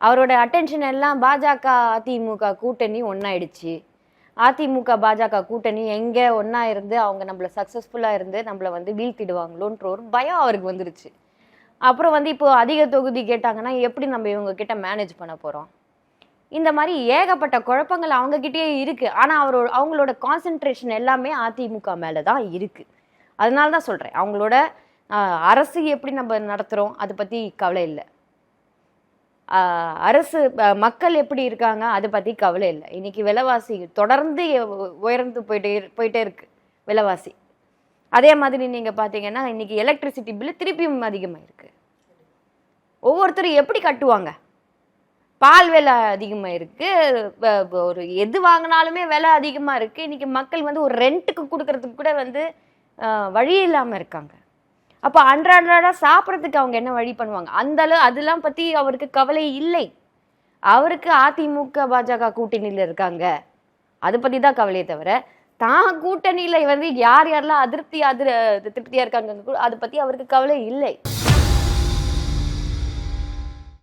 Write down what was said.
அவரோட அட்டென்ஷன் எல்லாம் பாஜக அதிமுக கூட்டணி ஒன்னாயிடுச்சு. அதிமுக பாஜக கூட்டணி எங்க ஒன்னா இருந்து அவங்க நம்மள சக்சஸ்ஃபுல்லா இருந்து நம்மள வந்து வீழ்த்திடுவாங்களோன்ற ஒரு பயம் அவருக்கு வந்துருச்சு. அப்புறம் வந்து இப்போ அதிக தொகுதி கேட்டாங்கன்னா எப்படி நம்ம இவங்க கிட்ட மேனேஜ் பண்ண போறோம்? இந்த மாதிரி ஏகப்பட்ட குழப்பங்கள் அவங்க கிட்டயே இருக்கு. ஆனா அவங்களோட கான்சென்ட்ரேஷன் எல்லாமே அதிமுக மேலதான் இருக்கு. அதனாலதான் சொல்றேன், அவங்களோட அரசு எப்படி நம்ம நடத்துறோம் அதை பத்தி கவலை இல்லை. அரசு மக்கள் எப்படி இருக்காங்க அதை பத்தி கவலை இல்லை. இன்னைக்கு விலைவாசி தொடர்ந்து உயர்ந்து போயிட்டே இருக்கு விலைவாசி. அதே மாதிரி நீங்க பாத்தீங்கன்னா இன்னைக்கு எலக்ட்ரிசிட்டி பில்லு திருப்பியும் அதிகமா இருக்கு. ஒவ்வொருத்தரும் எப்படி கட்டுவாங்க? பால் விலை அதிகமா இருக்கு, ஒரு எது வாங்கினாலுமே விலை அதிகமா இருக்கு. இன்னைக்கு மக்கள் வந்து ஒரு ரெண்ட்டுக்கு கொடுக்கறதுக்கு கூட வந்து வழி இல்லாம இருக்காங்க. அப்ப அன்றாட சாப்பிட்றதுக்கு அவங்க என்ன வழி பண்ணுவாங்க? அந்த அளவு அதெல்லாம் பத்தி அவருக்கு கவலை இல்லை. அவருக்கு அதிமுக பாஜக கூட்டணியில இருக்காங்க அதை பத்தி தான் கவலையே தவிர தான் கூட்டணியில வந்து யார் யாரெல்லாம் திருப்தியா இருக்காங்க அதை பத்தி அவருக்கு கவலை இல்லை.